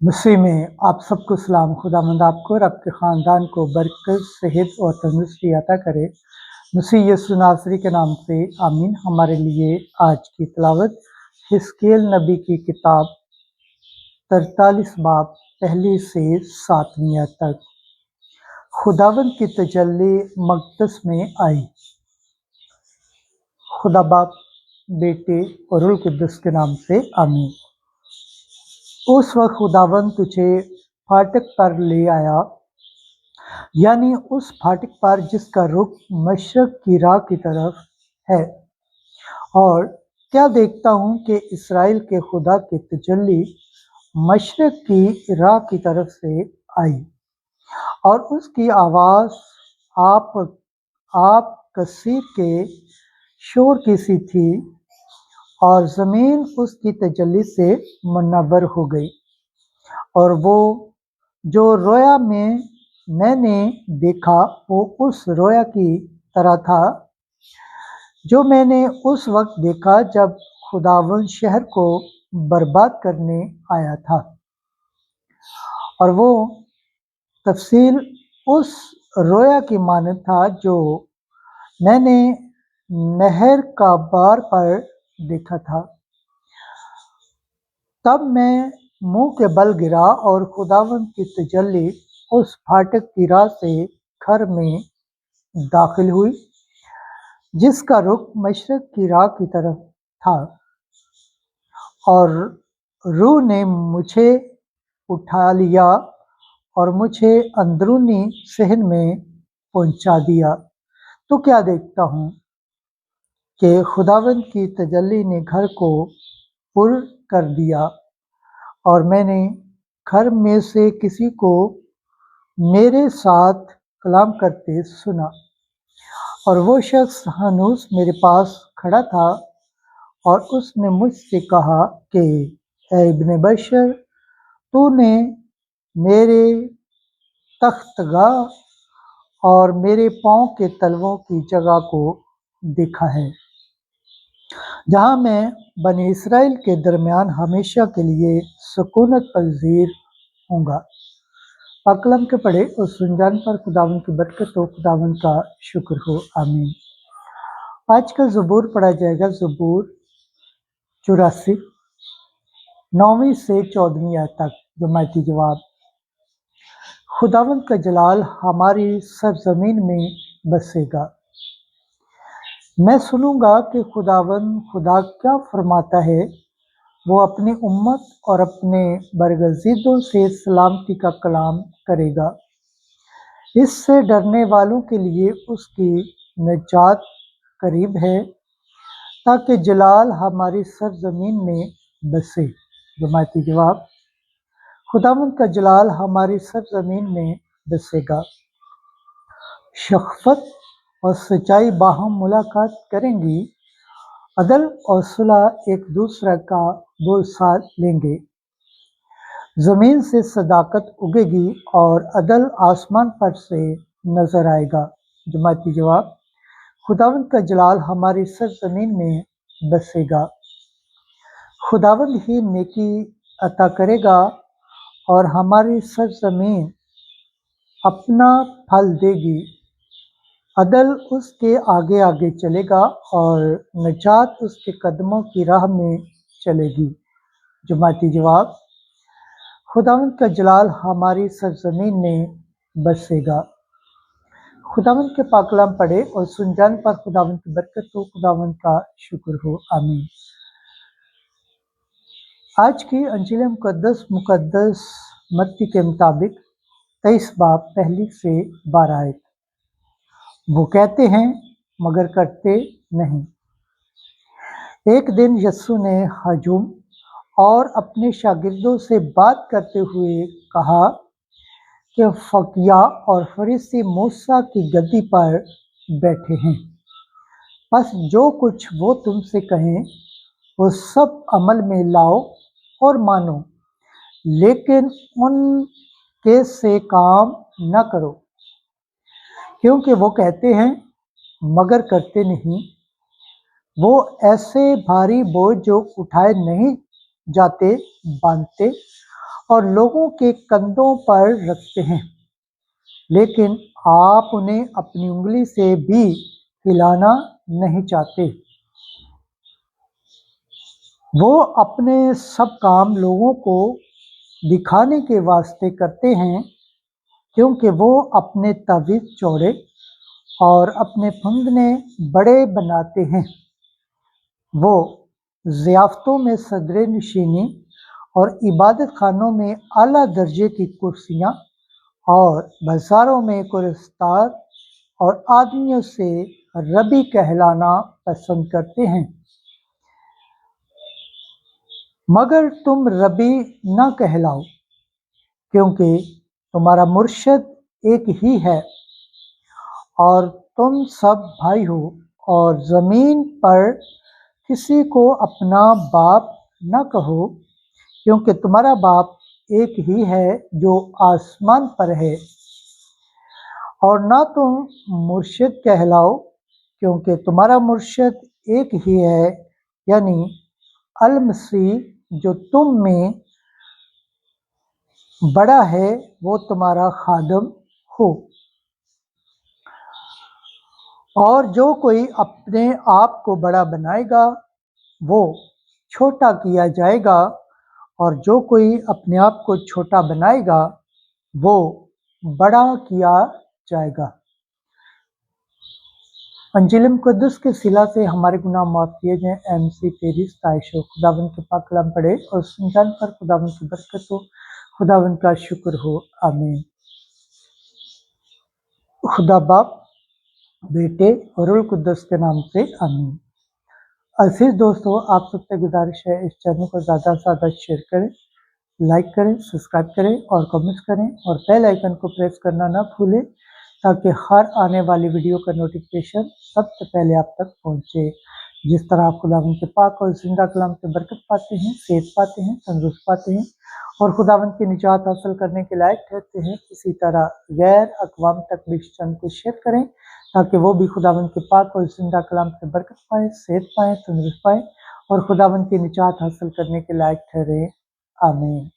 मसीह में आप सबको सलाम। खुदावंद आपको और आपके ख़ानदान को बरकत, सेहत और तंदुरुस्ती अता करे। मसीह यीशु नासरी के नाम से आमीन। हमारे लिए आज की तिलावत हिस्कियल नबी की किताब 43 बाब 1 से 7 तक। खुदावंद की तजल्ली मक़दस में आई। खुदा बाप, बेटे और रूह कुद्दुस के नाम से आमीन। उस वक्त खुदावंद तुझे फाटक पर ले आया, यानी उस फाटक पर जिसका रुख मशरक की राह की तरफ है। और क्या देखता हूँ कि इसराइल के खुदा की तजल्ली मशरक की राह की तरफ से आई, और उसकी आवाज़ आप कसीर के शोर की सी थी, और ज़मीन उसकी तजल्ली से मुनव्वर हो गई। और वो जो रोया में मैंने देखा वो उस रोया की तरह था जो मैंने उस वक्त देखा जब खुदावंद शहर को बर्बाद करने आया था। और वो तफसील उस रोया की मानद था जो मैंने नहर का बार पर देखा था। तब मैं मुंह के बल गिरा और खुदावंद की तजल्ली उस फाटक की राह से घर में दाखिल हुई जिसका रुख मशरक की राह की तरफ था। और रूह ने मुझे उठा लिया और मुझे अंदरूनी सहन में पहुंचा दिया। तो क्या देखता हूँ कि खुदावंद की तजल्ली ने घर को पुर कर दिया, और मैंने घर में से किसी को मेरे साथ कलाम करते सुना। और वो शख्स हनूस मेरे पास खड़ा था, और उसने मुझसे कहा कि ऐ इब्ने बशर, तूने मेरे तख्तगाह और मेरे पाँव के तलवों की जगह को देखा है, जहाँ मैं बनी इसराइल के दरमियान हमेशा के लिए सुकूनत पज़ीर हूँगा। पाक कलाम के पढ़े और सुन जान पर खुदावंद की बरकत हो, खुदावंद का शुक्र हो, आमीन। आज का ज़बूर पढ़ा जाएगा, ज़बूर 84 9वीं से 14वीं आयत तक। जमायती जवाब। खुदावंद का जलाल हमारी सरजमीन में बसेगा। मैं सुनूंगा कि खुदा क्या फरमाता है। वो अपनी उम्मत और अपने बरगज़ीदों से सलामती का कलाम करेगा। इससे डरने वालों के लिए उसकी निजात करीब है, ताकि जलाल हमारी सरजमीन में बसे। जमायती जवाब। खुदावंद का जलाल हमारी सरजमीन में बसेगा। शफ़क़त और सच्चाई बाहम मुलाकात करेंगी। अदल और सुलह एक दूसरे का बोल साथ लेंगे। ज़मीन से सदाकत उगेगी और अदल आसमान पर से नजर आएगा। जमाती जवाब। खुदावंद का जलाल हमारी सरजमीन में बसेगा। खुदावंद ही नेकी अता करेगा और हमारी सरजमीन अपना फल देगी। अदल उसके आगे आगे चलेगा और निजात उसके कदमों की राह में चलेगी। जमाती जवाब। खुदावंद का जलाल हमारी सरजमीन में बसेगा। खुदावंद के पाक कलाम पढ़े और सुन जान पर खुदावंद की बरकत हो, खुदावंद का शुक्र हो, आमीन। आज की अंजील मुकद्दस मत्ती के मुताबिक 23 बाब 1 से 12 आयत। वो कहते हैं मगर करते नहीं। एक दिन यस्सु ने हजूम और अपने शागिर्दों से बात करते हुए कहा कि फकीहा और फरीसी मूसा की गद्दी पर बैठे हैं। बस जो कुछ वो तुमसे कहें वो सब अमल में लाओ और मानो, लेकिन उनके से काम न करो, क्योंकि वो कहते हैं मगर करते नहीं। वो ऐसे भारी बोझ जो उठाए नहीं जाते बांधते, और लोगों के कंधों पर रखते हैं, लेकिन आप उन्हें अपनी उंगली से भी हिलाना नहीं चाहते। वो अपने सब काम लोगों को दिखाने के वास्ते करते हैं, क्योंकि वो अपने तावीज़ चौड़े और अपने फंदने बड़े बनाते हैं। वो ज़ियाफ़तों में सदर नशीनी और इबादत खानों में आला दर्जे की कुर्सियाँ और बाज़ारों में कुरस्तार और आदमियों से रबी कहलाना पसंद करते हैं। मगर तुम रबी न कहलाओ, क्योंकि तुम्हारा मुर्शद एक ही है और तुम सब भाई हो। और ज़मीन पर किसी को अपना बाप न कहो, क्योंकि तुम्हारा बाप एक ही है जो आसमान पर है। और ना तुम मुर्शिद कहलाओ, क्योंकि तुम्हारा मुर्शिद एक ही है, यानी अल मसीह जो तुम में बड़ा है, वो तुम्हारा खादम हो। और जो कोई अपने आप को बड़ा बनाएगा वो छोटा किया जाएगा, और जो कोई अपने आप को छोटा बनाएगा वो बड़ा किया जाएगा। अंजील मुक़द्दस के सिला से हमारे गुनाह माफ़ किए जाएं। MC तेरी सताइश हो। खुदावंद के पाक कलाम पढ़े और सुनसान पर खुदावंद की बरकत हो। खुदावंद का शुक्र हो। आमीन। खुदा बाप, बेटे और रूह कुद्दस के नाम से आमीन। अज़ीज़ दोस्तों, आप सबसे गुजारिश है इस चैनल को ज़्यादा से ज़्यादा शेयर करें, लाइक करें, सब्सक्राइब करें और कमेंट्स करें, और बेल आइकन को प्रेस करना ना भूलें, ताकि हर आने वाली वीडियो का नोटिफिकेशन सबसे पहले आप तक पहुंचे। जिस तरह आप खुदावंद के पाक और जिंदा कलाम से बरकत पाते हैं, सेहत पाते हैं, तंदुरुस्त पाते हैं और खुदावंद की निजात हासिल करने के लायक ठहरते हैं, इसी तरह गैर अक़वाम तक भी इस चैनल को शेयर करें, ताकि वो भी खुदावंद के पाक और जिंदा कलाम से बरकत पाएँ, सेहत पाएँ, तंदुरुस्त पाएँ और खुदावंद की निजात हासिल करने के लायक ठहरे। आमीन।